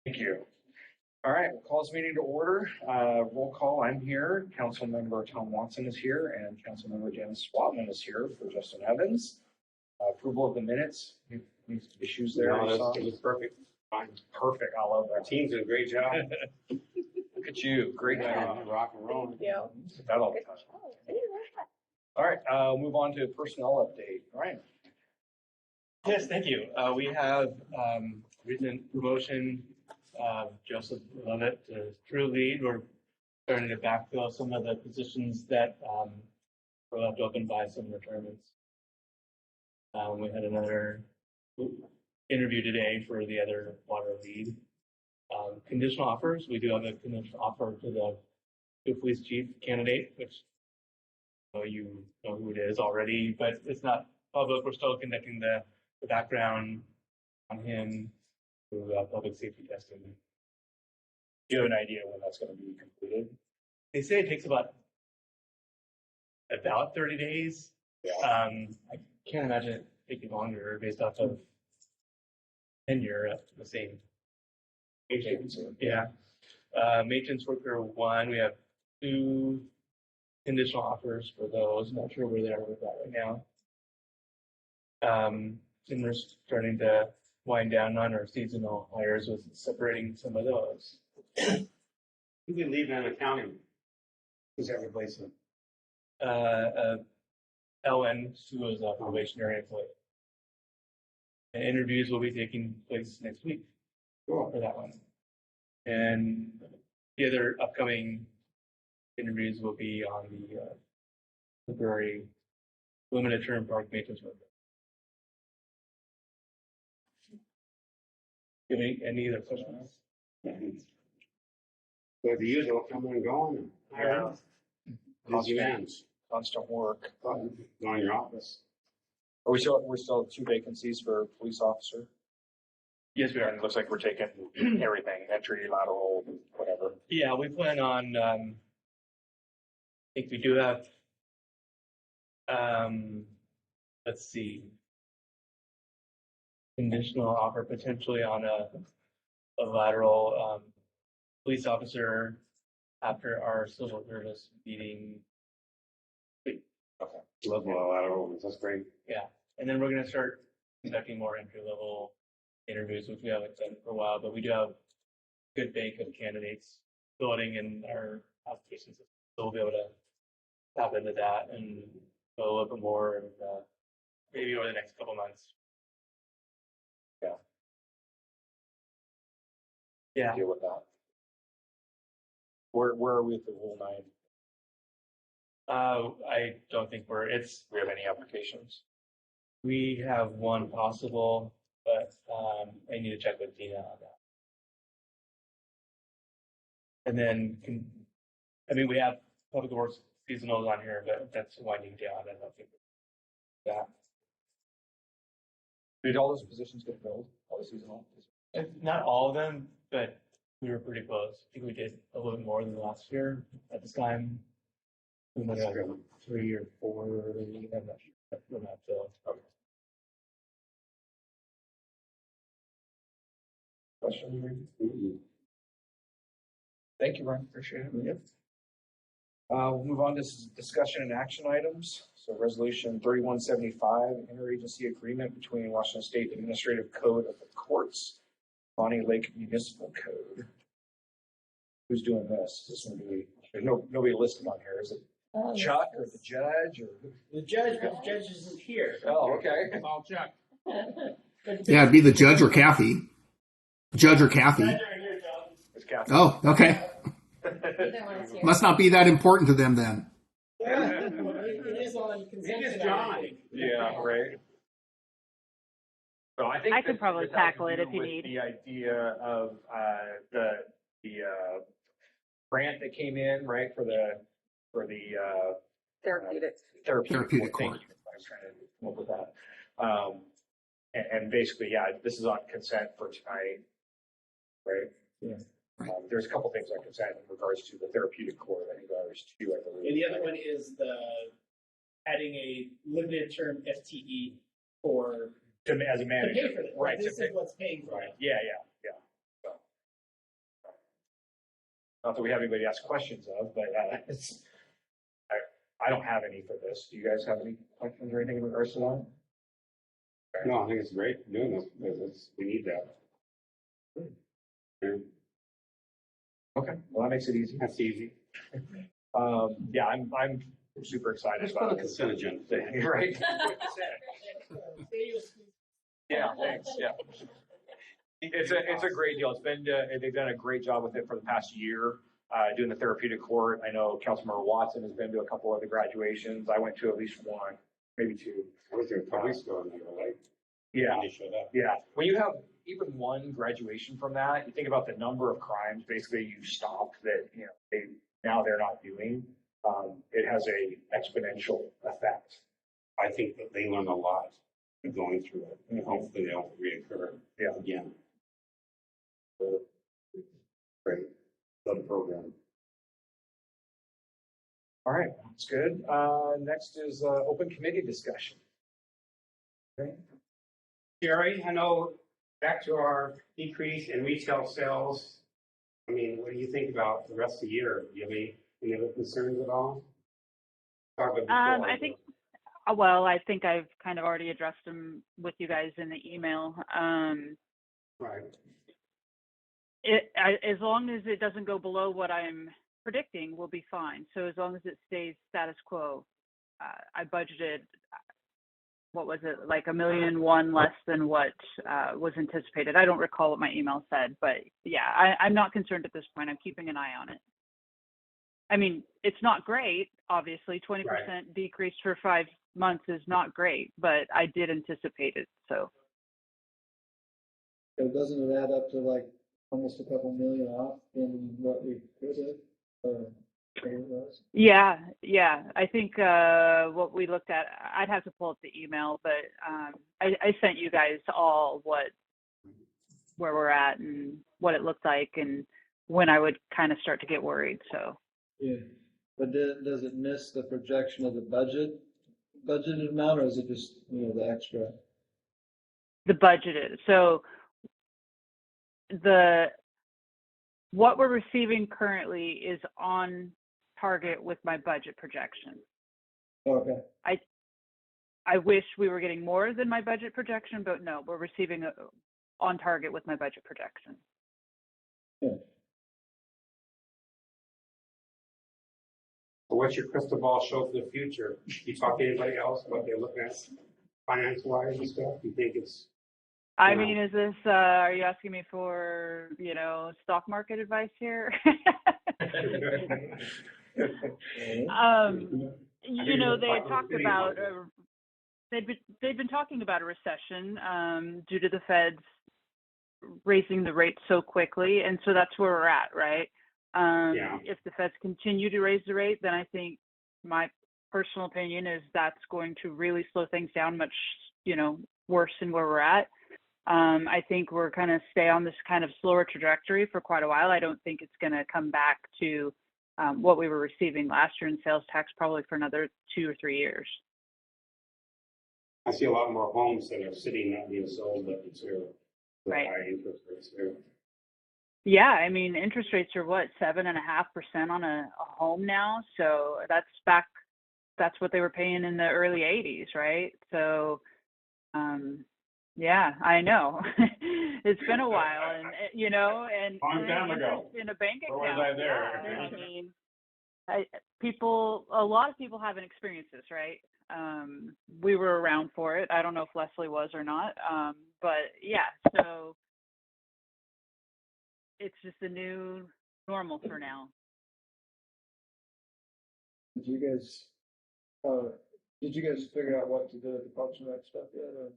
Thank you. All right, we'll call this meeting to order. Roll call, I'm here. Councilmember Tom Watson is here, and Councilmember Janice Swatman is here for Justin Evans. Approval of the minutes. Any issues there? No, it was perfect. Fine. Perfect. I love Our that. team's did a great job. Look at you. Great job. Rock and roll. Thank you. That all the time. All right, move on to personnel update. Ryan. Yes, thank you. We have recent promotion of Joseph Lovett to true lead. We're starting to backfill some of the positions that were left open by some retirements. We had another interview today for the other water lead. Conditional offers. We do have a conditional offer to the police chief candidate, which you know who it is already, but it's not public. We're still conducting the background on him through public safety testing. Do you have an idea when that's going to be completed? They say it takes about 30 days. Yeah. I can't imagine it taking longer based off of tenure at the same agency. Yeah. Maintenance worker 1, we have 2 conditional offers for those. Not sure where they are with that right now. And we're starting to wind down on our seasonal hires with separating some of those. Who's been leaving in accounting? Who's that replacement? Ellen, who was a probationary employee. And interviews will be taking place next week for that one. And the other upcoming interviews will be on the temporary limited term park maintenance worker. Any other questions? So the usual coming and going. Yeah. Busy ends. Constant work. Go in your office. Are we're still 2 vacancies for police officer? Yes, we are. And it looks like we're taking everything, entry, lateral, whatever. Yeah, we plan on, I think we do have, let's see, conditional offer potentially on a lateral police officer after our civil service meeting. Okay. Love the lateral ones. That's great. Yeah, and then we're going to start conducting more entry-level interviews, which we haven't done for a while, but we do have a good bank of candidates building in our applications, so we'll be able to tap into that and go a little bit more, and maybe over the next couple months. Yeah. Deal with that. Where are we with the Rule 9? I don't think We have any applications? we have one possible, but I need to check with Dina on that. And then, we have public works seasonals on here, but that's winding down. I don't think that. Did all those positions get filled? All the seasonal? Not all of them, but we were pretty close. I think we did a little bit more than last year at this time. We might have 3 or 4. I'm not sure. We're not filled. Okay. Question? Thank you, Ryan. Appreciate it. Yep. We'll move on to discussion and action items. So resolution 3175, interagency agreement between Washington State Administrative Code of the Courts, Bonney Lake Municipal Code. Who's doing this? Is this going to be, there's nobody listed on here. Is it Chuck or the judge or? The judge, but the judge isn't here. Oh, okay. I'll check. Yeah, it'd be the judge or Kathy. Judge or Kathy. Judge right here, John. It's Kathy. Oh, okay. Either one is here. Must not be that important to them then. It is on consent. It is John. Yeah, right. So I think I could probably this has tackle to it do if you with need. The idea of the grant that came in, right, for the Therapeutic. Therapeutic court. court. I was trying to come up with that. And basically, yeah, this is on consent for tonight, right? Yeah. Right. There's a couple things on consent in regards to the therapeutic court. I think there's 2, I believe. And the other one is adding a limited term FTE for As a to manager, pay for this. right? This is what's paying for Right. it. Yeah. Not that we have anybody to ask questions of, but I don't have any for this. Do you guys have any questions or anything in regards to that? No, I think it's great doing this, because we need that. Yeah, Okay, well, that makes it easy. that's easy. Yeah, I'm super excited Let's put about a consent agenda. it. Right? Yeah, thanks, yeah. It's a great deal. It's been, they've done a great job with it for the past year, doing the therapeutic court. I know Councilmember Watson has been to a couple of the graduations. I went to at least one, maybe two. I was there a couple weeks ago, and they were like, Yeah, they showed up. yeah. When you have even one graduation from that, you think about the number of crimes basically you stopped that, now they're not doing. It has a exponential effect. I think that they learn a lot going through it, and hopefully they don't reoccur again. Great. Love the program. All right, that's good. Next is open committee discussion. Okay. Jerry, I know back to our decrease in retail sales. I mean, what do you think about the rest of the year? Do you have any other concerns at all? Talk about before, I think, well, I think I've kind of already addressed them with you guys in the email. Right. As long as it doesn't go below what I'm predicting, we'll be fine. So as long as it stays status quo, I budgeted, what was it, like $1.1 million less than what was anticipated. I don't recall what my email said, but yeah, I'm not concerned at this point. I'm keeping an eye on it. I mean, it's not great, obviously. 20% decrease for 5 months is not great, but I did anticipate it. So doesn't it add up to like almost a couple million off in what we could have? Or it was? yeah. I think what we looked at, I'd have to pull up the email, but I sent you guys all where we're at and what it looked like and when I would kind of start to get worried. So Yeah, but does it miss the projection of the budgeted amount, or is it just, the extra? the budgeted. So what we're receiving currently is on target with my budget projection. Okay. I wish we were getting more than my budget projection, but no, we're receiving on target with my budget projection. Yeah. So what's your crystal ball show for the future? You talk to anybody else, what they're looking at finance-wise and stuff? You think it's... I mean, is this, are you asking me for, stock market advice here? They had talked about, they've been talking about a recession due to the Feds raising the rates so quickly. And so that's where we're at, right? If the Feds continue to raise the rate, then I think my personal opinion is that's going to really slow things down much, worse than where we're at. I think we're going to stay on this kind of slower trajectory for quite a while. I don't think it's going to come back to what we were receiving last year in sales tax probably for another 2 or 3 years. I see a lot more homes that are sitting not being sold up to Right. high interest rates there. Yeah, I mean, interest rates are what, 7.5% on a home now. So that's what they were paying in the early 80s, right? So, yeah, I know. It's been a while, and Long time ago. in a bank account. Where was I there? Yeah, I mean, a lot of people haven't experienced this, right? We were around for it. I don't know if Leslie was or not, but yeah. So it's just a new normal for now. Did you guys figure out what to do with the Parks and Rec stuff yet? Or?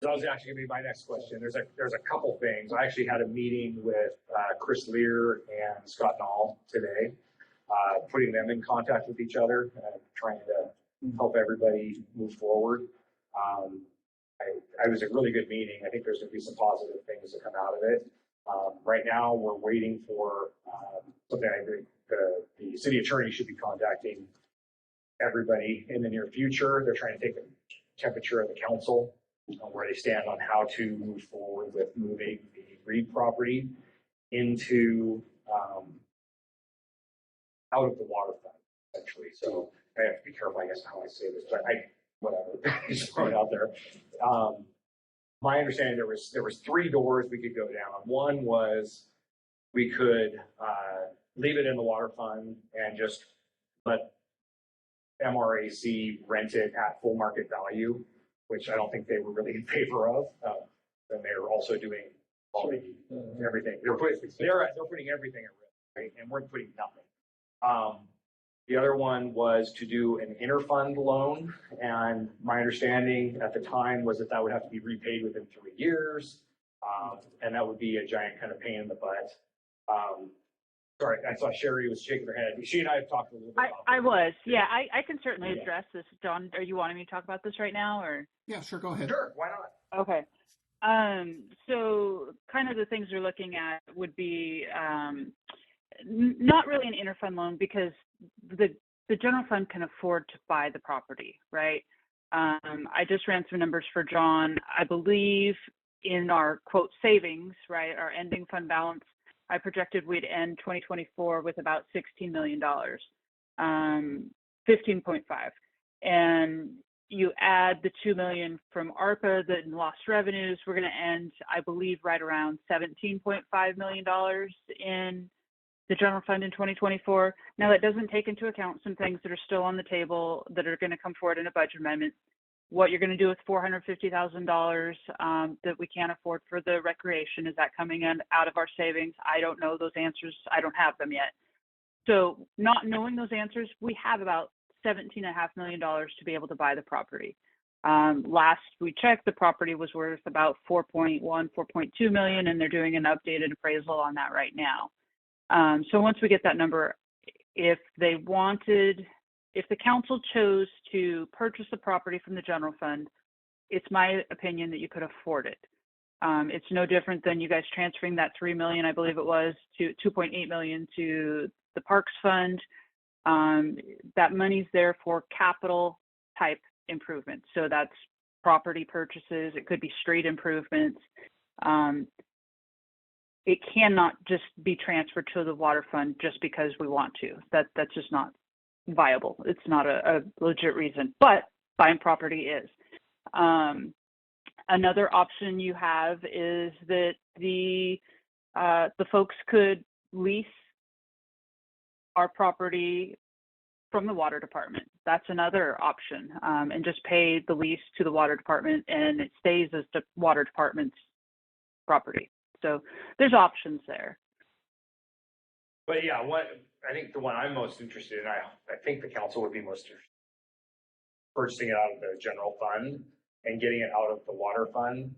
That was actually going to be my next question. There's a couple things. I actually had a meeting with Chris Lear and Scott Nall today, putting them in contact with each other, trying to help everybody move forward. I was a really good meeting. I think there's going to be some positive things that come out of it. Right now, we're waiting for something. I think the city attorney should be contacting everybody in the near future. They're trying to take the temperature of the council, where they stand on how to move forward with moving the Reed property into out of the waterfront, essentially. So I have to be careful, I guess, how I say this, but whatever, just throw it out there. My understanding, there was 3 doors we could go down. One was we could leave it in the water fund and just let MRAC rent it at full market value, which I don't think they were really in favor of. And they were also doing everything. They're putting everything at risk, right? And we're putting nothing. The other one was to do an interfund loan, and my understanding at the time was that would have to be repaid within 3 years, and that would be a giant kind of pain in the butt. Sorry, I saw Sherry was shaking her head. She and I have talked a little bit about I was, yeah. I can certainly address this. John, are you wanting me to talk about this right now, or? Yeah, sure. Go ahead. Sure, why not? Okay. So kind of the things we're looking at would be not really an interfund loan, because the general fund can afford to buy the property, right? I just ran some numbers for John. I believe in our quote savings, right, our ending fund balance, I projected we'd end 2024 with about $16 million, 15.5. And you add the $2 million from ARPA, the lost revenues, we're going to end, I believe, right around $17.5 million in the general fund in 2024. Now, that doesn't take into account some things that are still on the table that are going to come forward in a budget amendment. What you're going to do with $450,000 that we can't afford for the recreation, is that coming in out of our savings? I don't know those answers. I don't have them yet. So not knowing those answers, we have about $17.5 million to be able to buy the property. Last we checked, the property was worth about 4.1, 4.2 million, and they're doing an updated appraisal on that right now. So once we get that number, if the council chose to purchase the property from the general fund, it's my opinion that you could afford it. It's no different than you guys transferring that $3 million, I believe it was, to $2.8 million to the Parks Fund. That money's there for capital type improvements. So that's property purchases. It could be street improvements. It cannot just be transferred to the water fund just because we want to. That's just not viable. It's not a legit reason, but buying property is. Another option you have is that the folks could lease our property from the water department. That's another option, and just pay the lease to the water department, and it stays as the water department's property. So there's options there. But yeah, I think the one I'm most interested in, I think the council would be most interested in purchasing it out of the general fund and getting it out of the water fund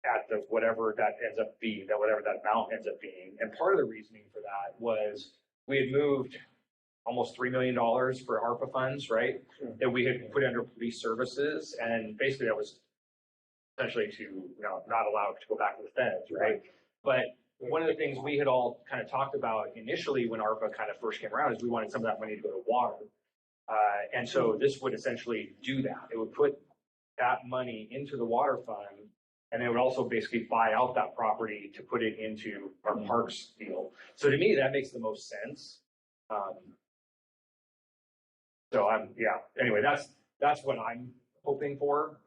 at the whatever that ends up being, whatever that amount ends up being. And part of the reasoning for that was we had moved almost $3 million for ARPA funds, right? Sure. That we had put under police services, and basically that was essentially to not allow it to go back to the feds, right? But one of the things we had all kind of talked about initially when ARPA kind of first came around is we wanted some of that money to go to water. And so this would essentially do that. It would put that money into the water fund, and they would also basically buy out that property to put it into our parks deal. So to me, that makes the most sense. Anyway, that's what I'm hoping for.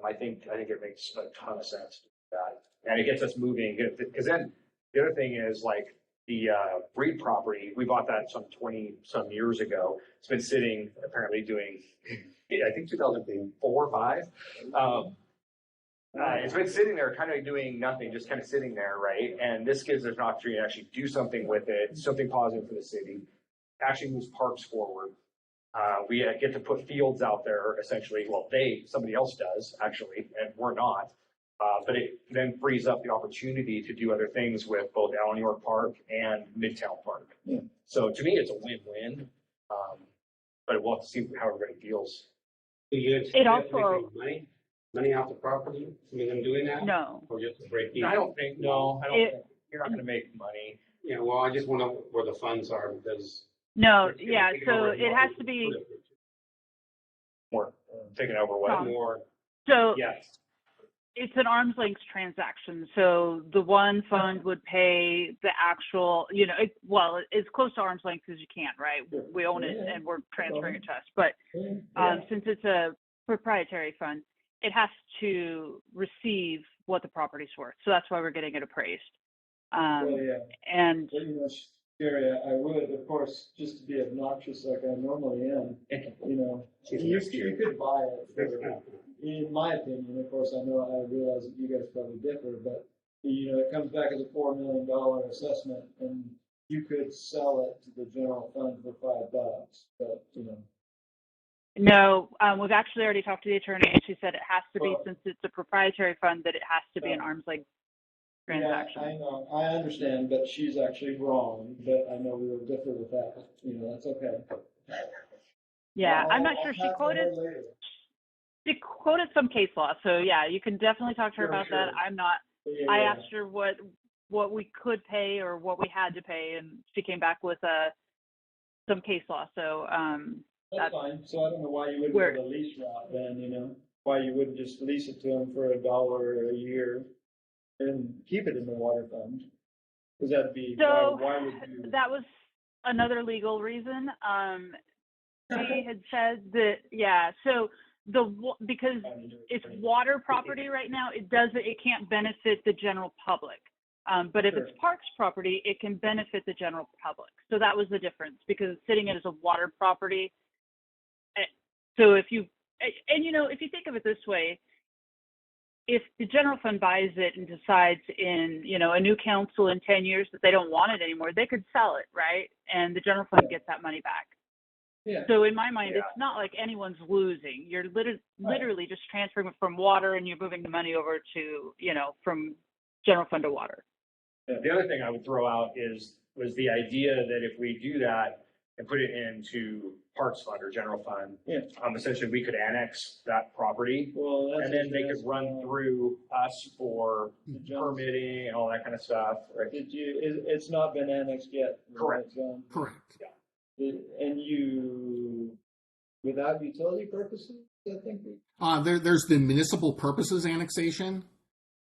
I think it makes a ton of sense to do that, and it gets us moving. Because then the other thing is, like, the Breed property, we bought that some 20 some years ago. It's been sitting, apparently doing, I think 2004 or 5. It's been sitting there kind of doing nothing, just kind of sitting there, right? And this gives us an opportunity to actually do something with it, something positive for the city, actually moves parks forward. We get to put fields out there, essentially. Well, somebody else does, actually, and we're not. But it then frees up the opportunity to do other things with both Allen York Park and Midtown Park. Yeah. So to me, it's a win-win. But we'll have to see how everybody feels. Do you expect money off the property? I mean, them doing that? No. Or just to break even? I don't think you're not going to make money. Yeah, well, I just want to know where the funds are, because. No, yeah, so it has to be. More taking over what? More. So yes. it's an arm's length transaction. So the one fund would pay the actual, as close to arm's length as you can, right? We own it and we're transferring it to us. But since it's a proprietary fund, it has to receive what the property's worth. So that's why we're getting it appraised. And Gary, I would, of course, just to be obnoxious like I normally am, you could buy it for, in my opinion, of course, I realize that you guys probably differ, but, it comes back as a $4 million assessment, and you could sell it to the general fund for $5, but, No, we've actually already talked to the attorney, and she said it has to be, since it's a proprietary fund, that it has to be an arm's length transaction. Yeah, I know, I understand, but she's actually wrong, but I know we will differ with that, that's okay. Yeah, I'm not sure. She quoted some case law, so yeah, you can definitely talk to her about that. I'm not. I asked her what we could pay or what we had to pay, and she came back with some case law. So that's fine. So I don't know why you wouldn't go the lease route then. Why you wouldn't just lease it to them for $1 a year and keep it in the water fund? Because that'd be why would you? That was another legal reason. They had said that so. Because it's water property right now, it can't benefit the general public. But if it's parks property, it can benefit the general public. So that was the difference, because it's sitting as a water property. So if you think of it this way, if the general fund buys it and decides in, a new council in 10 years that they don't want it anymore, they could sell it, right? And the general fund gets that money back. Yeah. So in my mind, it's not like anyone's losing. You're literally just transferring it from water, and you're moving the money over to, from general fund to water. Yeah, the other thing I would throw out was the idea that if we do that and put it into Parks Fund or General Fund, essentially we could annex that property, and then they could run through us for permitting and all that kind of stuff. Right? It's not been annexed yet. Correct. Correct. Yeah. And without utility purposes, I think? There's the municipal purposes annexation.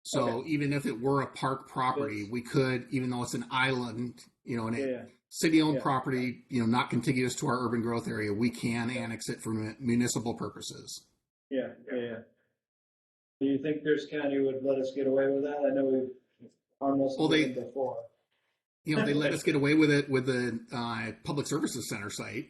So even if it were a park property, we could, even though it's an island, city-owned property, not contiguous to our urban growth area, we can annex it for municipal purposes. Yeah. Do you think Pierce County would let us get away with that? I know we've almost done it before. They let us get away with it with the Public Services Center site.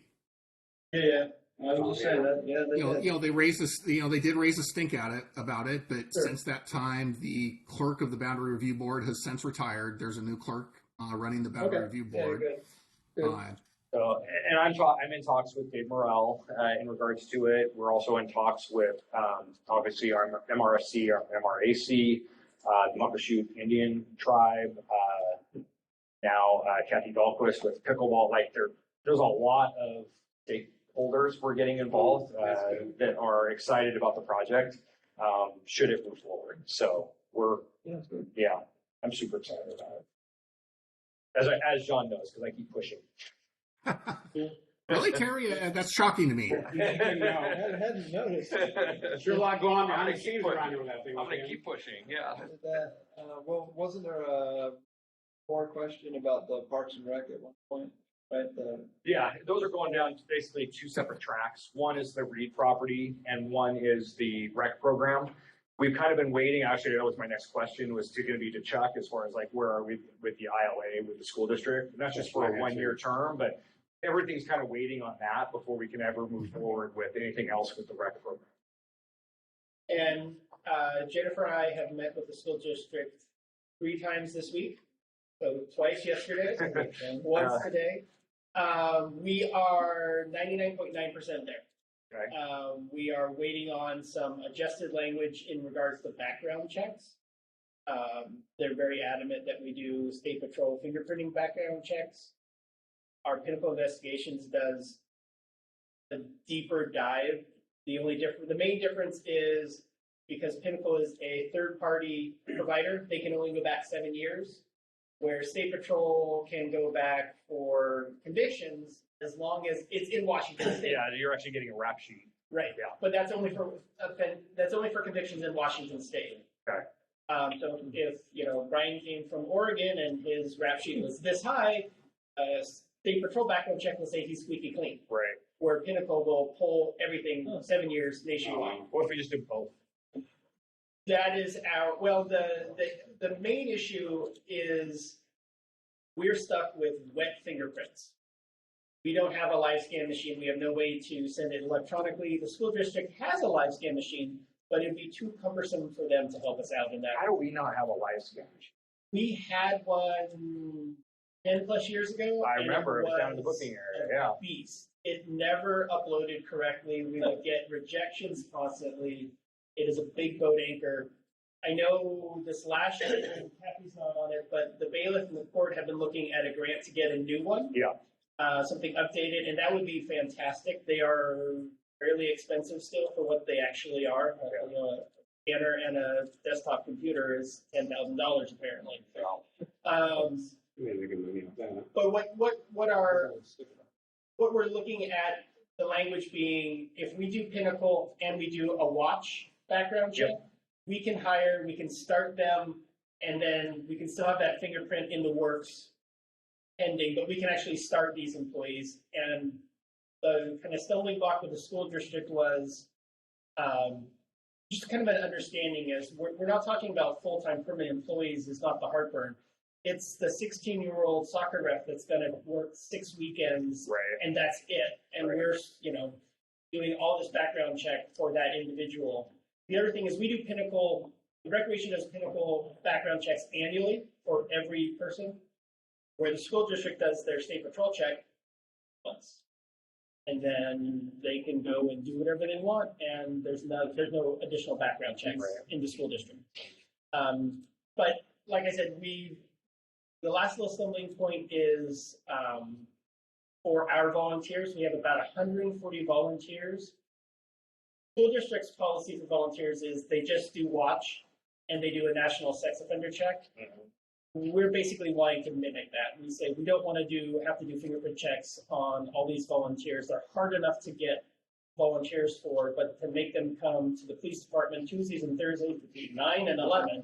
Yeah. I was just saying that. Yeah, they raised this. They did raise a stink about it, but since that time, the clerk of the Boundary Review Board has since retired. There's a new clerk running the Boundary Review Board. Good. And I'm in talks with Dave Morrell in regards to it. We're also in talks with obviously our MRSC, our MRAC, the Muckleshoot Indian Tribe. Now Kathy Dahlquist with pickleball. There's a lot of stakeholders we're getting involved that are excited about the project. Should it move forward? So I'm super excited about it. As John knows, because I keep pushing. Really, Terry? That's shocking to me. I hadn't noticed. Sure, a lot going on behind the scenes around you with that thing. I'm gonna keep pushing. Yeah. Wasn't there a more question about the Parks and Rec at one point? Right. Yeah, those are going down to basically two separate tracks. One is the Reed property, and one is the rec program. We've kind of been waiting. Actually, that was my next question, was going to be to Chuck, as far as where are we with the ILA, with the school district? And that's just for a 1-year term, but everything's kind of waiting on that before we can ever move forward with anything else with the rec program. And Jennifer and I have met with the school district 3 times this week. So twice yesterday, once today. We are 99.9% there. Okay. We are waiting on some adjusted language in regards to background checks. They're very adamant that we do State Patrol fingerprinting background checks. Our Pinnacle Investigations does a deeper dive. The main difference is because Pinnacle is a third-party provider, they can only go back 7 years, where State Patrol can go back for convictions as long as it's in Washington State. Yeah, you're actually getting a rap sheet. Right. Yeah. But that's only for convictions in Washington State. Okay. So if, Brian came from Oregon and his rap sheet was this high, State Patrol background check will say he's squeaky clean. Right. Where Pinnacle will pull everything 7 years nationwide. What if we just do both? That is the main issue is we're stuck with wet fingerprints. We don't have a live scan machine. We have no way to send it electronically. The school district has a live scan machine, but it'd be too cumbersome for them to help us out in that. How do we not have a live scan machine? We had one 10 plus years ago. I remember it was down in the booking area. Yeah. Beast. It never uploaded correctly. We would get rejections constantly. It is a big boat anchor. I know this last year, Kathy's not on it, but the bailiff and the court have been looking at a grant to get a new one. Yeah. Something updated, and that would be fantastic. They are fairly expensive still for what they actually are. A scanner and a desktop computer is $10,000 apparently. But what we're looking at, the language being, if we do Pinnacle and we do a watch background check, we can start them, and then we can still have that fingerprint in the works pending, but we can actually start these employees. And the kind of stumbling block with the school district was just kind of an understanding is we're not talking about full-time permanent employees is not the heartburn. It's the 16-year-old soccer ref that's going to work 6 weekends, and that's it. And we're, doing all this background check for that individual. The other thing is we do Pinnacle, the Recreation does Pinnacle background checks annually for every person, where the school district does their state patrol check once. And then they can go and do whatever they want, and there's no additional background checks in the school district. But like I said, the last little stumbling point is for our volunteers. We have about 140 volunteers. School district's policy for volunteers is they just do watch and they do a national sex offender check. We're basically wanting to mimic that. We say we don't want to have to do fingerprint checks on all these volunteers. They're hard enough to get volunteers for, but to make them come to the police department Tuesdays and Thursdays between 9 and 11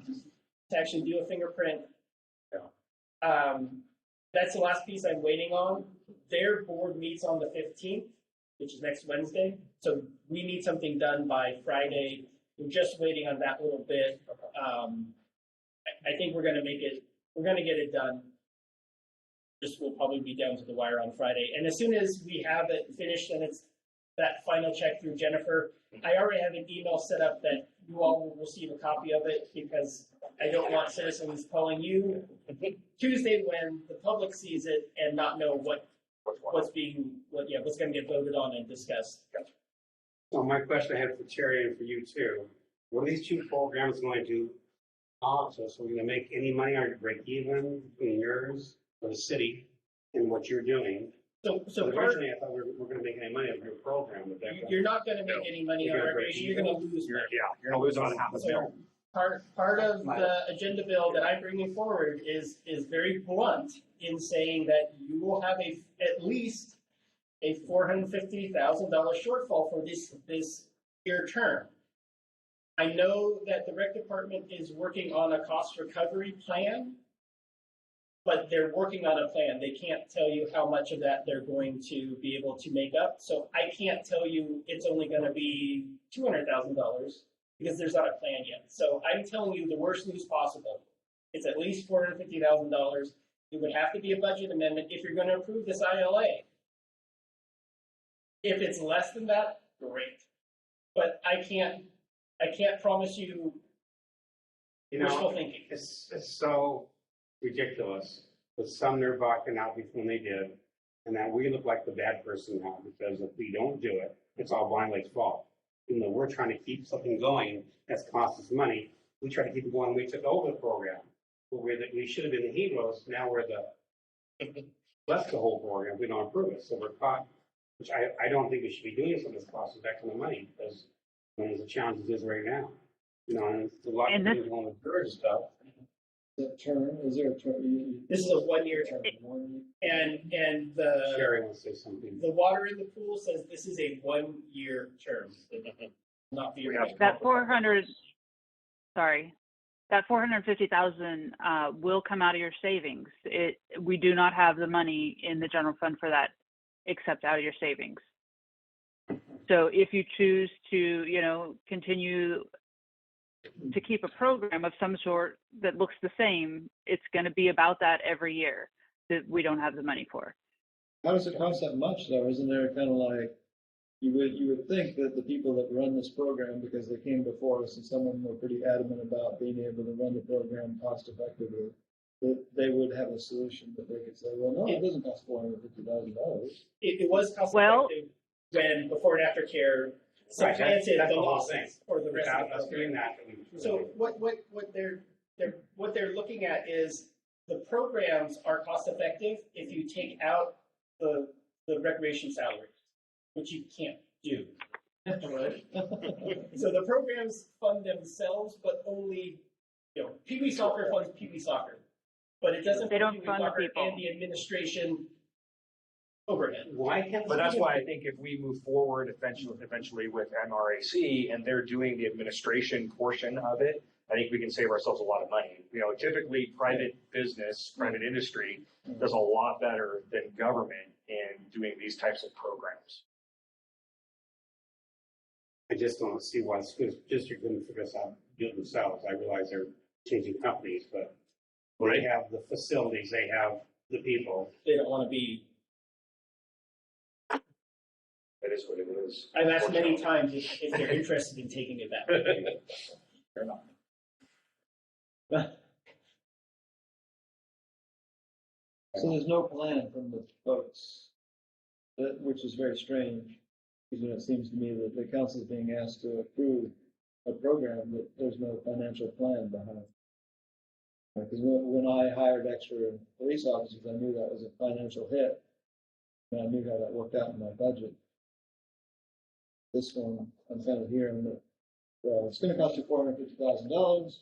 to actually do a fingerprint. That's the last piece I'm waiting on. Their board meets on the 15th, which is next Wednesday. So we need something done by Friday. We're just waiting on that little bit. I think we're going to get it done. Just will probably be down to the wire on Friday. And as soon as we have it finished and it's that final check through Jennifer, I already have an email set up that you all will receive a copy of it because I don't want citizens calling you Tuesday when the public sees it and not know what's going to get voted on and discussed. So my question I had for Terry and for you too, what are these two programs going to do? So we're going to make any money or break even between yours or the city and what you're doing? So originally I thought we were going to make any money of your program. You're not going to make any money on recreation. You're going to lose money. You're going to lose on half a bill. Part of the agenda bill that I'm bringing forward is very blunt in saying that you will have at least a $450,000 shortfall for this year term. I know that the rec department is working on a cost recovery plan, but they're working on a plan. They can't tell you how much of that they're going to be able to make up. So I can't tell you it's only going to be $200,000 because there's not a plan yet. So I'm telling you the worst news possible. It's at least $450,000. It would have to be a budget amendment if you're going to approve this ILA. If it's less than that, great. But I can't promise you wishful thinking. It's so ridiculous with Sumner walking out before they did, and that we look like the bad person now because if we don't do it, it's all Blind Lake's fault. Even though we're trying to keep something going that's cost us money, we try to keep it going. We took over the program. We should have been the heroes. Now we're left the whole program. We don't approve it, so we're caught. Which I don't think we should be doing some of this cost of back to the money because one of the challenges is right now. And it's a lot of things on the bird stuff. Is there a term? This is a 1-year term. And the Sherry wants to say something. The water in the pool says this is a 1-year term. Not be that 400. Sorry. that 450,000 will come out of your savings. We do not have the money in the general fund for that, except out of your savings. So if you choose to, continue to keep a program of some sort that looks the same, it's going to be about that every year that we don't have the money for. How does it cost that much though? Isn't there kind of like, you would think that the people that run this program, because they came before us and some of them were pretty adamant about being able to run the program cost effectively, that they would have a solution that they could say, well, no, it doesn't cost $450,000. It was cost Well- effective when before and after care supplanted That's the the whole losses thing. or the rest Without of the us program. doing that. So what they're looking at is the programs are cost effective if you take out the recreation salaries, which you can't do. Right? So the programs fund themselves, but only, Pee Wee Soccer funds Pee Wee Soccer, but it doesn't They don't Pee Wee fund the Soccer people. and the administration overhead. Why can't? But that's why I think if we move forward eventually with MRAC and they're doing the administration portion of it, I think we can save ourselves a lot of money. Typically private business, private industry does a lot better than government in doing these types of programs. I just don't see why the school district couldn't figure this out do it themselves. I realize they're changing companies, but they have the facilities, they have the people. They don't want to be. That is what it is. I've asked many times if they're interested in taking it back. They're not. So there's no plan from the folks, which is very strange, because it seems to me that the council is being asked to approve a program that there's no financial plan behind. Because when I hired extra police officers, I knew that was a financial hit, and I knew how that worked out in my budget. This one, I'm kind of hearing that, well, it's going to cost you $450,000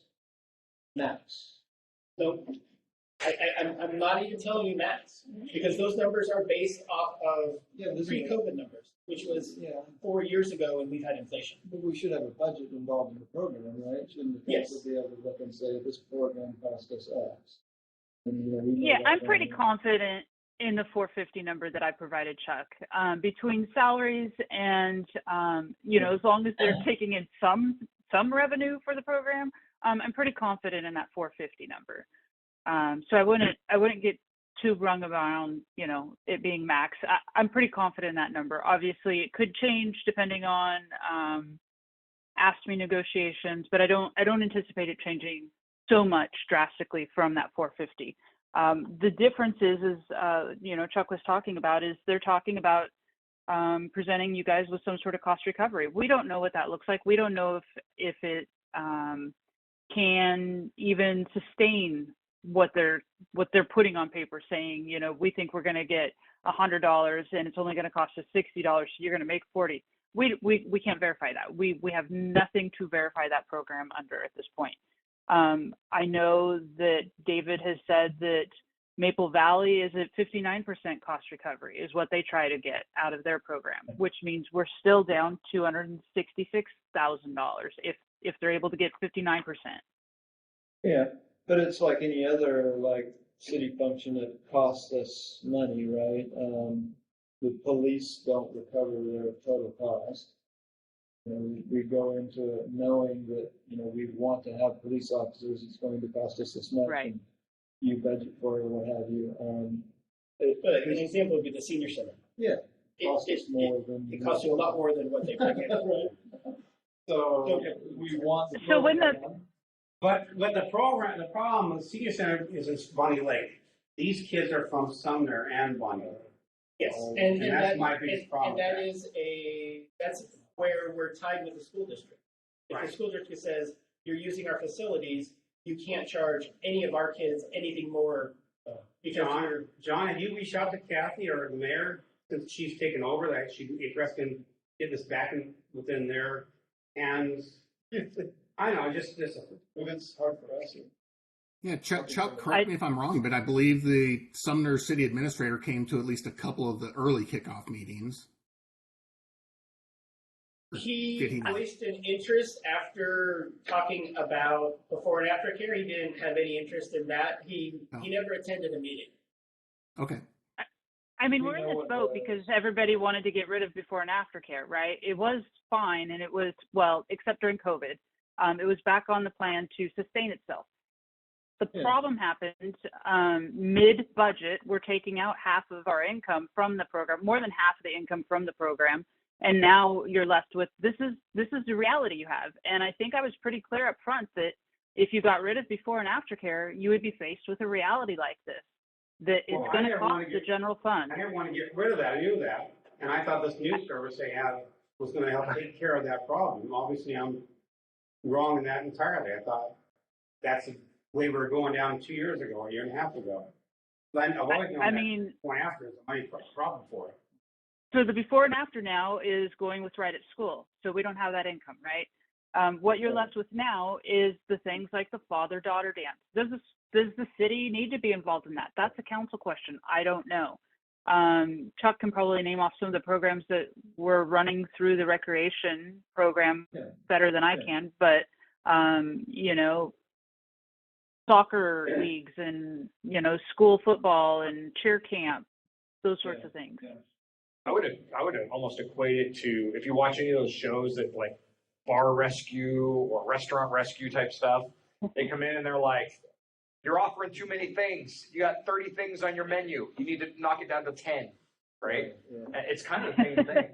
max. No, I'm not even telling you max, because those numbers are based off of pre-COVID numbers, which was 4 years ago when we've had inflation. But we should have a budget involved in the program, right? Shouldn't the council be able to look and say, this program cost us X? And, we know Yeah, that I'm pretty now. confident in the 450 number that I provided Chuck. Between salaries and, as long as they're taking in some revenue for the program, I'm pretty confident in that 450 number. So I wouldn't get too wrung around, it being max. I'm pretty confident in that number. Obviously, it could change depending on ASME negotiations, but I don't anticipate it changing so much drastically from that 450. The difference is Chuck was talking about, is they're talking about presenting you guys with some sort of cost recovery. We don't know what that looks like. We don't know if it can even sustain what they're putting on paper, saying, we think we're going to get $100 and it's only going to cost us $60, so you're going to make 40. We can't verify that. We have nothing to verify that program under at this point. I know that David has said that Maple Valley is at 59% cost recovery is what they try to get out of their program, which means we're still down $266,000 if they're able to get 59%. Yeah, but it's like any other city function that costs us money, right? The police don't recover their total cost. We go into it knowing that, we want to have police officers, it's going to cost us this much. Right. And you budget for it or what have you. But an example would be the senior center. Yeah, It, costs us it, more than. it costs you a lot more than what they bring in. So we want the So when the- program. But the problem with senior center is in Bonney Lake. These kids are from Sumner and Bonney Lake. Yes, And that's my biggest problem. And that's where we're tied with the school district. If Right. the school district says, you're using our facilities, you can't charge any of our kids anything more because you're. John, have you reached out to Kathy or the mayor since she's taken over, that she's interested in getting this back within their hands? I know, just It's hard for us. Yeah, Chuck, correct me if I'm wrong, but I believe the Sumner city administrator came to at least a couple of the early kickoff meetings. He Did he not? voiced an interest after talking about before and after care. He didn't have any interest in that. He never attended a meeting. Okay. I mean, We we're in know this what boat the- because everybody wanted to get rid of before and after care, right? It was fine, and it was, well, except during COVID. It was back on the plan to sustain itself. The Yeah. problem happened mid-budget. We're taking out half of our income from the program, more than half of the income from the program, and now you're left with this is the reality you have. And I think I was pretty clear up front that if you got rid of before and after care, you would be faced with a reality like this, that it's Well, I going to never wanna cost the get- general fund. I didn't want to get rid of that, I knew that, and I thought this new service they had was gonna help take care of that problem. Obviously, I'm wrong in that entirely. I thought that's the way we were going down 2 years ago, a year and a half ago. But I've always known I that mean, point after is a money problem for it. so the before and after now is going with right at school. So we don't have that income, right? What you're left with now is the things like the father-daughter dance. Does the city need to be involved in that? That's a council question. I don't know. Chuck can probably name off some of the programs that we're running through the recreation program Yeah. better than I Yeah. can, but you know, soccer leagues and, you know, school football and cheer camp, those sorts of things. Yeah. I would almost equate it to, if you watch any of those shows that like bar rescue or restaurant rescue type stuff, they come in and they're like, you're offering too many things. You got 30 things on your menu. You need to knock it down to 10, right? Yeah. It's kind of the same thing.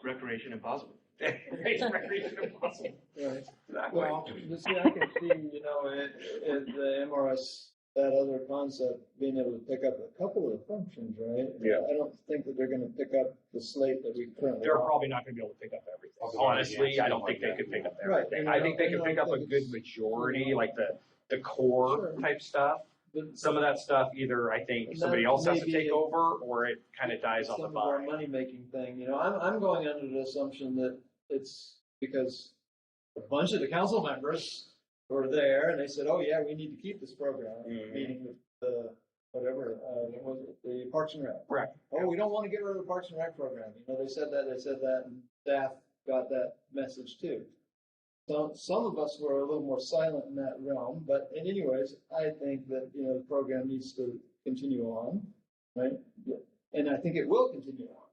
Recreation impossible. It's recreation impossible. Right. Exactly. Well, you see, I can see, you know, in the MRS, that other concept, being able to pick up a couple of functions, right? Yeah. I don't think that they're gonna pick up the slate that we currently They're have. probably not going to be able to pick up everything. Okay. Honestly, Yeah, I don't something think they like could pick up Right, everything. and I think they I could don't pick up a think good it's, majority, you know, like the core Sure. type stuff. But Some of that stuff, either I think And somebody that else has to may take be over, or it kind of dies on some the of our vine. money-making thing, you know, I'm going under the assumption that it's because a bunch of the council members were there and they said, oh yeah, we need to keep this program, Mhm. meaning with the, whatever, what was it, the Parks and Rec. Correct. Oh, we don't want to get rid of the Parks and Rec program. You know, they said that, and staff got that message too. So some of us were a little more silent in that realm, but anyways, I think that, you know, the program needs to continue on, right? And I think it will continue on.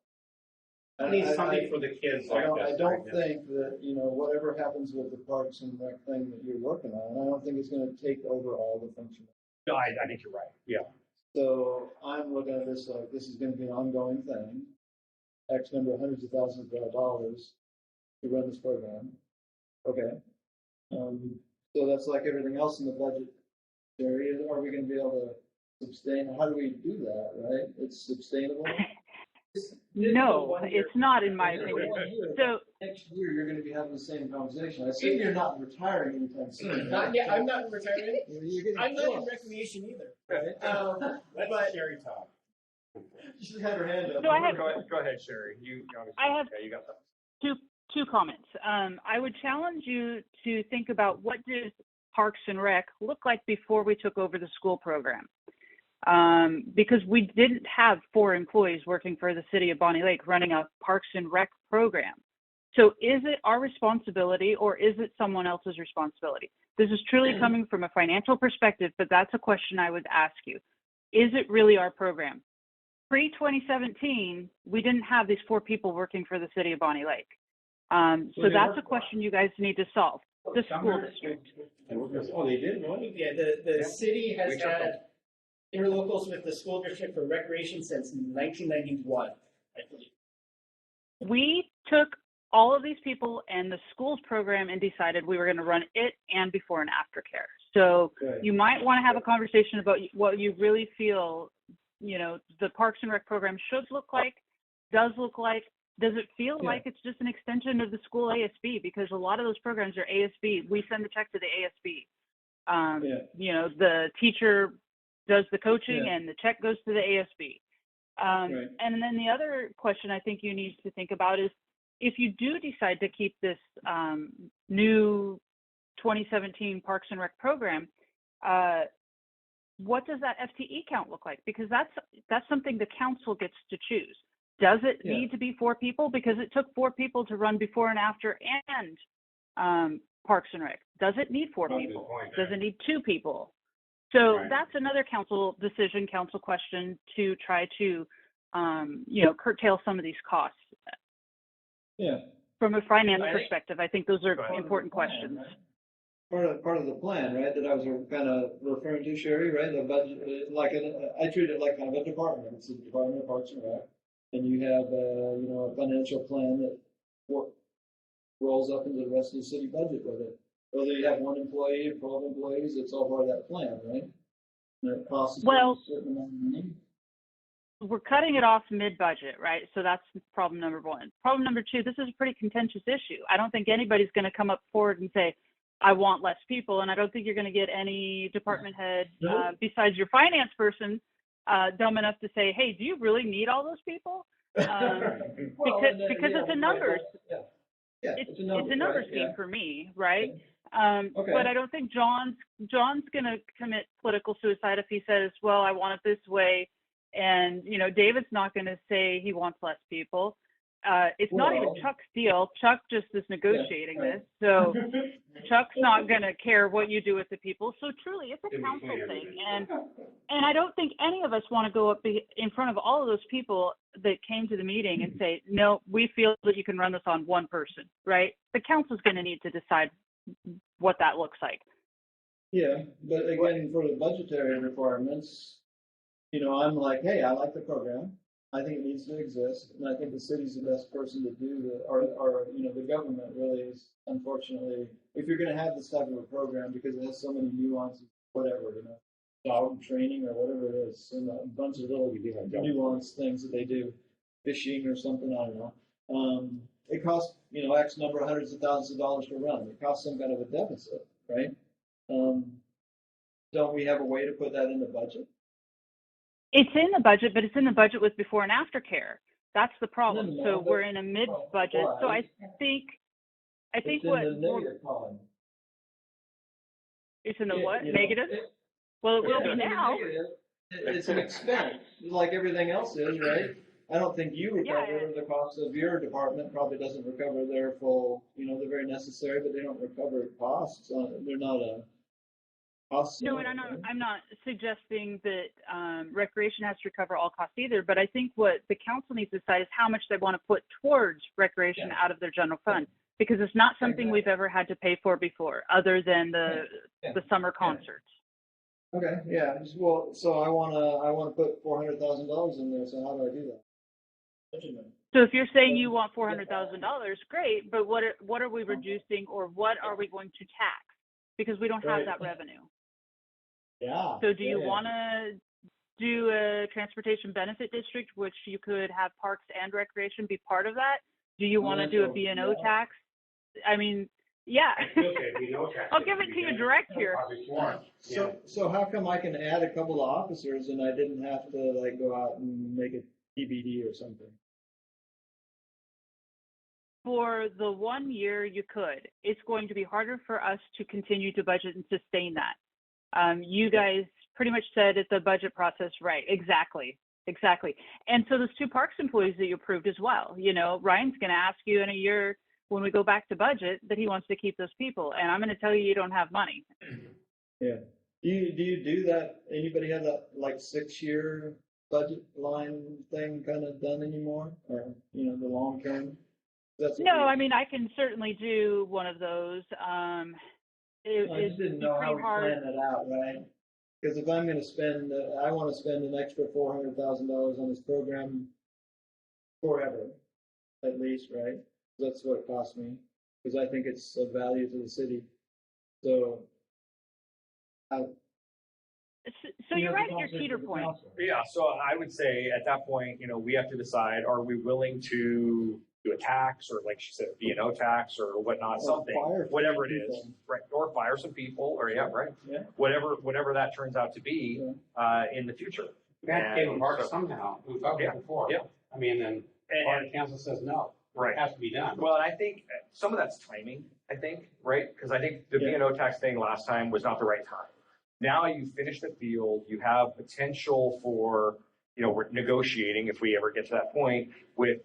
I need something for the kids like I this. don't think that, you know, whatever happens with the Parks and Rec thing that you're working on, I don't think it's gonna take over all the functions. No, I think you're right. Yeah. So I'm looking at this like, this is gonna be an ongoing thing. X number of hundreds of thousands of dollars to run this program. Okay. So that's like everything else in the budget. Jerry, are we gonna be able to sustain, how do we do that, right? It's sustainable? No, it's not in my opinion. So Next year, you're gonna be having the same conversation. I assume you're not retiring anytime soon. Yeah, I'm not retiring. You're getting I'm not in close, recreation either. right? Let's But- Sherry talk. You should have her hand up. So I have- Go ahead, Sherry. You obviously, I have yeah, you got that. two comments. I would challenge you to think about what did Parks and Rec look like before we took over the school program. Because we didn't have 4 employees working for the city of Bonney Lake running a Parks and Rec program. So is it our responsibility or is it someone else's responsibility? This is truly coming from a financial perspective, but that's a question I would ask you. Is it really our program? Pre-2017, we didn't have these 4 people working for the city of Bonney Lake. So they that's work a question you guys need to solve. The school district. Oh, they did, what? Yeah, the city has We took had interlocals with the school district for recreation since 1991, I believe. We took all of these people and the schools program and decided we were going to run it and before and after care. So Good. you might want to have a conversation about what you really feel, you know, the Parks and Rec program should look like, does look like. Does it feel Yeah. like it's just an extension of the school ASB? Because a lot of those programs are ASB. We send the check to the ASB. Yeah. You know, the teacher does the coaching Yeah. and the check goes to the ASB. Right. And then the other question I think you need to think about is if you do decide to keep this new 2017 Parks and Rec program, what does that FTE count look like? Because that's something the council gets to choose. Does it Yeah. need to be 4 people? Because it took 4 people to run before and after and Parks and Rec. Does it need 4 That's a good people? point, Does yeah. it need 2 people? So Right. that's another council decision, council question to try to, curtail some of these costs. Yeah. From a finance I think- perspective, I think those are Go ahead. important Part questions. of the plan, right? Part of the plan, right, that I was kind of referring to, Sherry, right? The budget, I treat it like kind of a department. It's a Department of Parks and Rec. And you have, a financial plan that rolls up into the rest of the city budget with it. Whether you have 1 employee or 12 employees, it's all part of that plan, right? And it costs a Well- certain amount of money. We're cutting it off mid-budget, right? So that's problem number 1. Problem number 2, this is a pretty contentious issue. I don't think anybody's going to come up forward and say, I want less people, and I don't think you're going to get any department head, Nope. besides your finance person, dumb enough to say, hey, do you really need all those people? Well, Because it's a numbers. Yeah. Yeah, It's a numbers, numbers right? game Yeah. for me, right? Okay. But I don't think John's going to commit political suicide if he says, well, I want it this way. And, David's not going to say he wants less people. It's not even Well- Chuck's deal. Chuck just is negotiating right. this. So Chuck's not going to care what you do with the people. So truly, it's a To be council clear. thing. And I don't think any of us want to go up in front of all of those people that came to the meeting and say, no, we feel that you can run this on 1 person, right? The council's going to need to decide what that looks like. Yeah, but again, for the budgetary requirements, I'm like, hey, I like the program. I think it needs to exist, and I think the city's the best person to do the government really is, unfortunately, if you're gonna have this type of a program, because it has so many nuances, whatever, dog training or whatever it is, and a bunch of little nuanced things that they do, fishing or something, I don't know. It costs, X number of hundreds of thousands of dollars to run. It costs some kind of a deficit, right? Don't we have a way to put that in the budget? It's in the budget, but it's in the budget with before and after care. That's the problem. No, So but- we're in a mid-budget. So I think It's in what the negative column. it's in the Yeah, what? you know, Negative? it- Well, it will Yeah, be now. It's an expense, like everything else is, right? I don't think you recover the cost of your department, probably doesn't recover their full, they're very necessary, but they don't recover costs. They're not a cost. No, and I'm not suggesting that recreation has to recover all costs either, but I think what the council needs to decide is how much they want to put towards recreation out of their general fund, because it's not something we've ever had to pay for before, other than the summer concerts. Okay, yeah, well, so I wanna put $400,000 in there, so how do I do that? So if you're saying you want $400,000, great, but what are we reducing, or what are we going to tax? Because we don't have Right. that revenue. Yeah. So do you want to do a transportation benefit district, which you could have parks and recreation be part of that? Do you want to do a B&O tax? I mean, yeah. I'll give it to you direct here. So how come I can add a couple of officers and I didn't have to go out and make a TBD or something? For the 1 year, you could. It's going to be harder for us to continue to budget and sustain that. You guys pretty much said at the budget process, right? Exactly. And so those 2 parks employees that you approved as well, Ryan's going to ask you in a year when we go back to budget that he wants to keep those people. And I'm going to tell you, you don't have money. Yeah. Do you do that? Anybody have that 6-year budget line thing kind of done anymore? Or, the long term? No, I mean, I can certainly do one of those. I just didn't know how we plan that out, right? Because if I'm going to spend, I want to spend an extra $400,000 on this program forever, at least, right? That's what it cost me, because I think it's of value to the city. So, So you're right at your teeter point. Yeah, so I would say at that point, we have to decide, are we willing to do a tax, or like she said, B&O tax or whatnot, something, whatever it is, right? Or fire some people, or whatever that turns out to be in the future. We have to give them parks somehow. We've talked about it before. Yeah. I mean, and the council says no. Right. It has to be done. Well, and I think some of that's timing, right? Because I think the B&O tax thing last time was not the right time. Now you finish the field, you have potential for we're negotiating, if we ever get to that point, with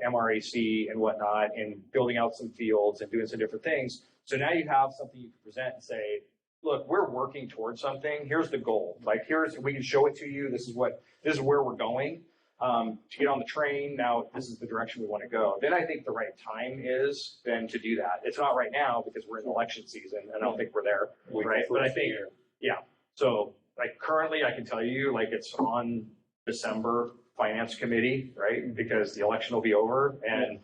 MRAC and whatnot, and building out some fields and doing some different things. So now you have something you can present and say, look, we're working towards something. Here's the goal. Like, we can show it to you. This is where we're going. To get on the train, now this is the direction we want to go. Then I think the right time is then to do that. It's not right now because we're in election season, and I don't think we're there, right? But I think, yeah. So, like, currently I can tell you, like, it's on December Finance Committee, right? Because the election will be over, and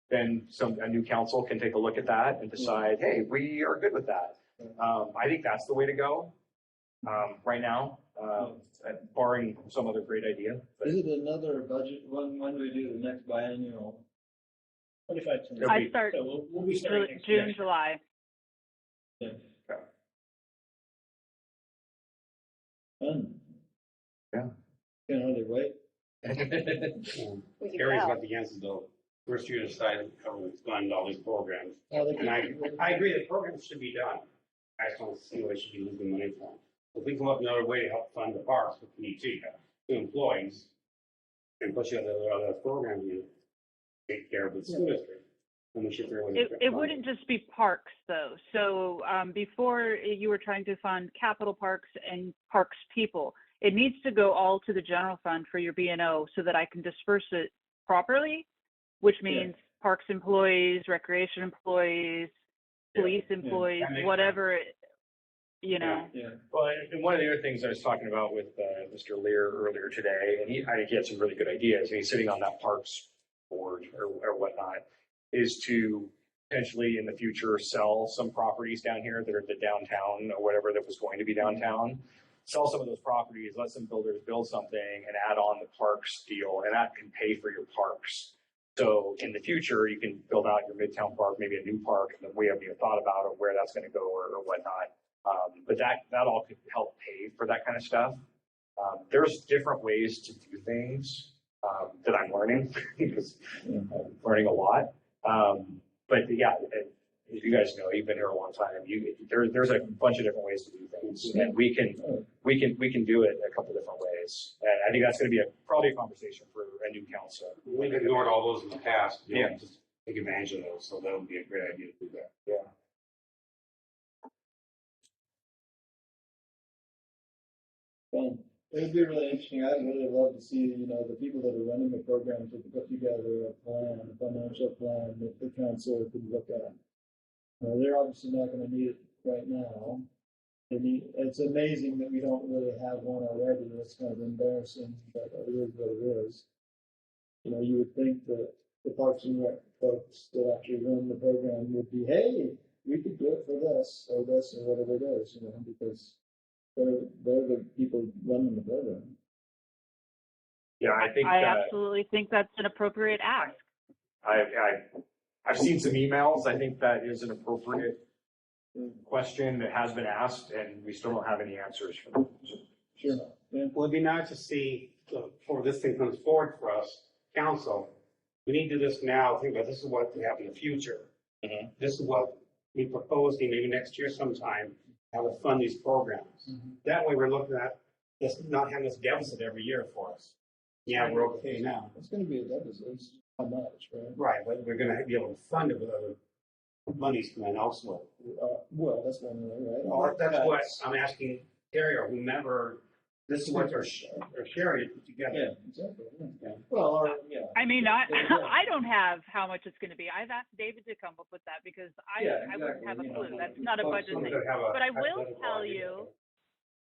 then a new council can take a look at that and decide, hey, we are good with that. I think that's the way to go right now, barring some other great idea. Is it another budget? When do we do the next biennial? 25. I start So we'll be starting next June, year. July. Yeah. Fun. Yeah. Can't hardly wait. We can Gary's tell. got the answer though. First year decided how we fund all these programs. Oh, they And I agree the programs should be done. I just don't see what we should be losing money for. If we come up with another way to help fund the parks, if we need to employees, and push out the other programs, you take care of the school district. And we should figure out. It wouldn't just be parks though. So before you were trying to fund capital parks and parks people, it needs to go all to the general fund for your B&O so that I can disperse it properly, which means parks employees, recreation employees, police employees, That makes whatever, Yeah. Well, and one of the other things I was talking about with Mr. Lear earlier today, and I think he had some really good ideas, and he's sitting on that parks board or whatnot, is to potentially in the future sell some properties down here that are the downtown or whatever that was going to be downtown. Sell some of those properties, let some builders build something and add on the parks deal, and that can pay for your parks. So in the future, you can build out your Midtown Park, maybe a new park, and we haven't even thought about it, where that's going to go or whatnot. But that all could help pay for that kind of stuff. There's different ways to do things that I'm learning because I'm learning a lot. But yeah, as you guys know, you've been here a long time. There's a bunch of different ways to do things, and we can do it a couple different ways. And I think that's going to be probably a conversation for a new council. We've ignored all those in the past. Yeah. Just take advantage of those. So that would be a great idea to do that. Yeah. Fun. It would be really interesting. I'd really love to see, the people that are running the program to put together a plan, a financial plan that the council could look at. They're obviously not going to need it right now. It's amazing that we don't really have one already. It's kind of embarrassing, but it is what it is. You would think that the Parks and Rec folks that actually run the program would be, hey, we could do it for this or whatever it is, because they're the people running the program. Yeah, I think I absolutely think that's an appropriate ask. I've seen some emails. I think that is an appropriate question that has been asked, and we still don't have any answers for them. Sure. Yeah. Well, it'd be nice to see before this thing comes forward for us, council. We need to do this now. Think about this is what we have in the future. Mm-hmm. This is what we propose maybe next year sometime, how to fund these programs. Mhm. That way we're looking at this, not having this deficit every year for us. Yeah, we're okay now. It's going to be a deficit. It's how much, right? Right, but we're gonna be able to fund it with other monies coming elsewhere. Well, that's one way, right? Or that's what I'm asking Terry or whomever, this is what they're sharing it together. Yeah, exactly. Yeah. Well, I mean, Yeah. I don't have how much it's going to be. I've asked David to come up with that because I wouldn't have a clue. That's not a budget thing. But I will tell you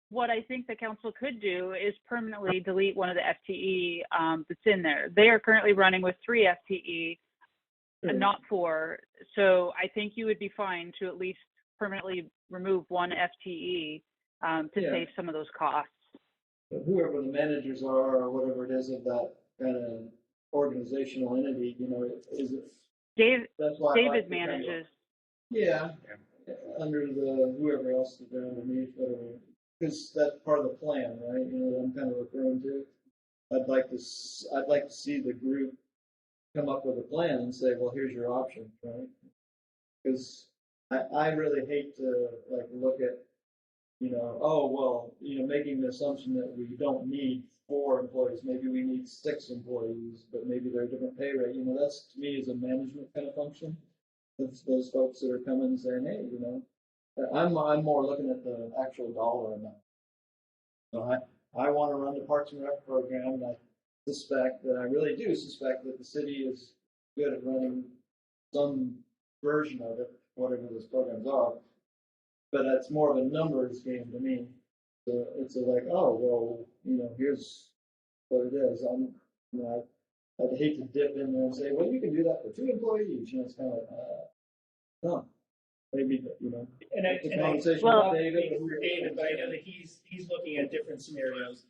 what I think the council could do is permanently delete one of the FTE that's in there. They are currently running with 3 FTE, and not 4. So I think you would be fine to at least permanently remove 1 FTE to save some of those costs. whoever the managers are or whatever it is of that kind of organizational entity, is it? That's why I like David the kind of- manages. Yeah, under the whoever else is there underneath, whatever, because that's part of the plan, right? What I'm kind of referring to. I'd like to see the group come up with a plan and say, well, here's your options, right? Because I really hate to look at, oh, well, making the assumption that we don't need 4 employees, maybe we need 6 employees, but maybe they're a different pay rate, that's, to me, is a management kind of function. Those folks that are coming and saying, hey, I'm more looking at the actual dollar amount. I want to run the Parks and Rec program, and I really do suspect that the city is good at running some version of it, whatever those programs are. But that's more of a numbers game to me. So it's like, oh, well, here's what it is. I'd hate to dip in there and say, well, you can do that for 2 employees. It's kind of like, no. Maybe, And it's a I conversation well, with David. for David, but I know that he's looking at different scenarios.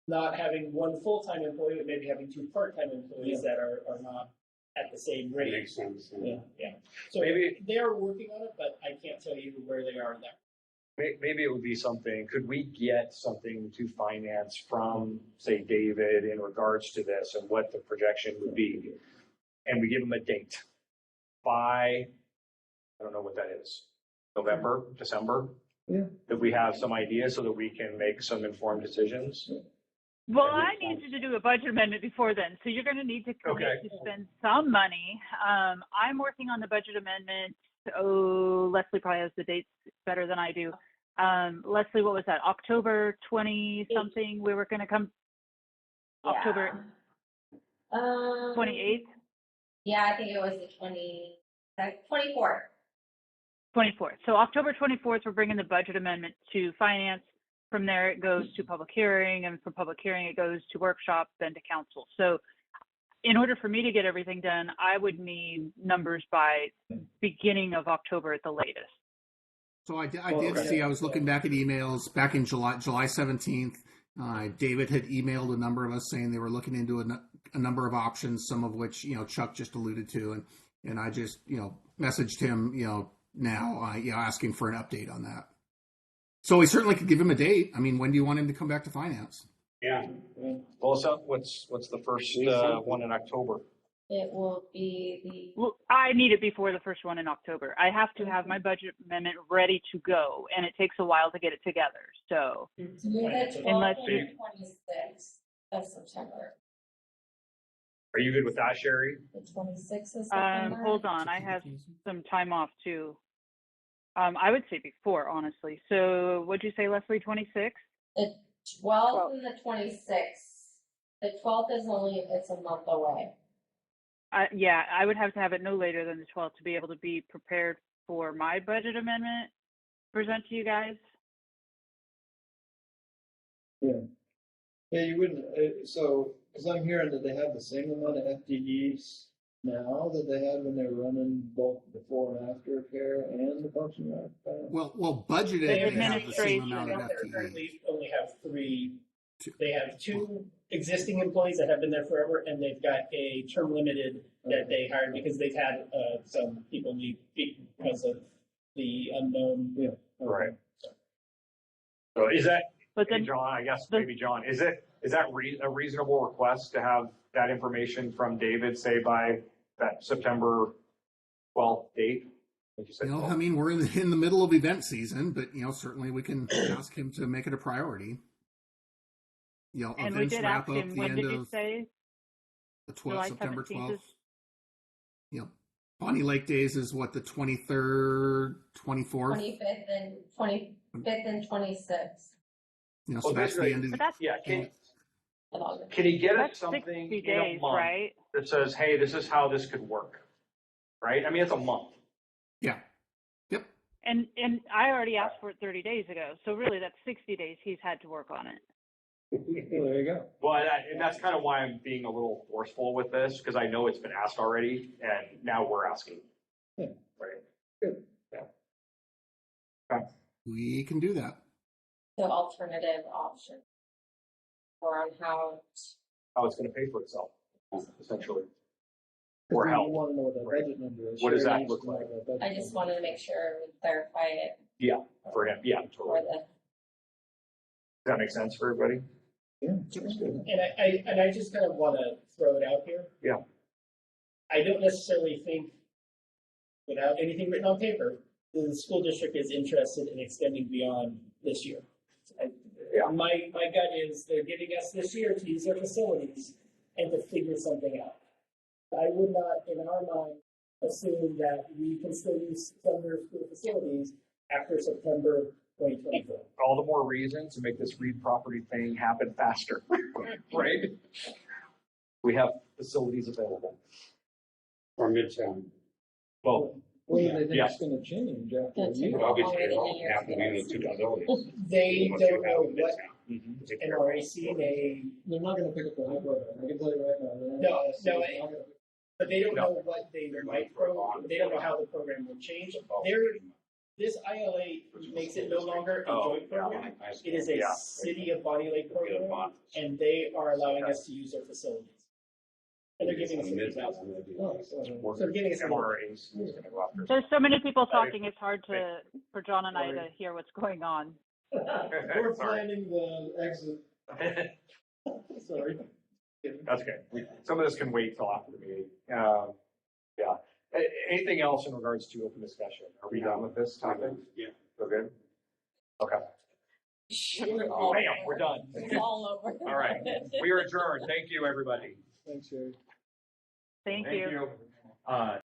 Not having 1 full-time employee, but maybe having 2 part-time employees that are not at the same That rate. makes sense. Yeah. So maybe they are working on it, but I can't tell you where they are in that. Maybe it would be something, could we get something to finance from, say, David in regards to this and what the projection would be? And we give them a date by, I don't know what that is, November, December? Yeah. That we have some idea so that we can make some informed decisions? Well, I need you to do a budget amendment before then, so you're going to need to commit Okay. to spend some money. I'm working on the budget amendment. Oh, Leslie probably has the dates better than I do. Leslie, what was that? October 20 something. We were going to come. Yeah. October 28th. Yeah, I think it was the 24th. 24th. So October 24th, we're bringing the budget amendment to finance. From there, it goes to public hearing, and from public hearing, it goes to workshop, then to council. So in order for me to get everything done, I would need numbers by beginning of October at the latest. So I did see, I was looking back at emails back in July 17th. David had emailed a number of us saying they were looking into a number of options, some of which, Chuck just alluded to. And I just, messaged him, now, asking for an update on that. So we certainly could give him a date. I mean, when do you want him to come back to finance? Yeah. Well, so what's the first one in October? It will be Well, I need it before the first one in October. I have to have my budget amendment ready to go, and it takes a while to get it together. So the Unless 12th you- and 26th of September. Are you good with that, Sherry? The 26th of September. hold on, I have some time off too. I would say before, honestly. So what'd you say, Leslie? 26th? The 12th and the 26th. The 12th is it's a month away. Yeah, I would have to have it no later than the 12th to be able to be prepared for my budget amendment present to you guys. Yeah, you wouldn't, so, because I'm hearing that they have the same amount of FTEs now that they had when they were running both before and after care and the function rec. Well, budgeted, The they have the administration same amount of FTE. Currently only have 3. They have 2 existing employees that have been there forever, and they've got a term limited that they hired because they've had some people leave because of the unknown. Yeah. Right. So is that, But hey, then, John, I guess maybe John, is a reasonable request to have that information from David, say by that September 12th date? What'd you say, 12th? I mean, we're in the middle of event season, but certainly we can ask him to make it a priority. and we Events did wrap ask up him, the when end did you of say? the 12th, July September 17th 12th. is- Bonnie Lake Days is what, the 23rd, 24th? 25th and 26th So Well, that's the basically- end of But that's Yeah, of August. can he get us that's something 60 in a days, month right? that says, hey, this is how this could work? Right? I mean, it's a month. Yeah. Yep. And I already asked for it 30 days ago. So really, that's 60 days he's had to work on it. Well, there you go. Well, and that's kind of why I'm being a little forceful with this, because I know it's been asked already, and now we're asking. Yeah. Right. Good. Yeah. We can do that. The alternative option. Or on how How it's going to pay for itself, essentially. Because Or you help. want to know what that budget number is. What does Sherry that needs look to know like? what that budget I just number wanted to make sure we clarify it For him. Yeah, for totally. Does the that make sense for everybody? is. Yeah, that's good. And I just kind of want to throw it out here. Yeah. I don't necessarily think, without anything written on paper, the school district is interested in extending beyond this year. Yeah. My gut is they're giving us this year to use their facilities and to figure something out. I would not, in our mind, assume that we can still use some of their school facilities after September 2024. All the more reason to make this REIT property thing happen faster, right? We have facilities available. Or midtown. Well, What do they think Yeah. it's gonna change after a That's year? right. Obviously, it all have to be in the two facilities. They Unless you don't know have what midtown. Take care of it. NRAC, They're not gonna pick up the high program, I can tell you right now. they're not No, gonna- no, they're not gonna- but they don't No. know what they might they don't know how the program will change. This ILA makes it no longer a joint program. It is a Yeah. city of Bonney Lake program, and they are allowing us to use their facilities. And they're giving us $50,000. Oh, so- So they're giving us MRAs is gonna go after. There's so many people talking, it's hard for John and I to hear what's going on. We're Sorry. planning the exit, sorry. That's okay. Some of this can wait till after the meeting. Yeah. Anything else in regards to open discussion? Are we done with this topic? Yeah. We're good? Okay. Bam, we're done. It's all over. All right. We are adjourned. Thank you, everybody. Thanks, Sherry. Thank you. Uh,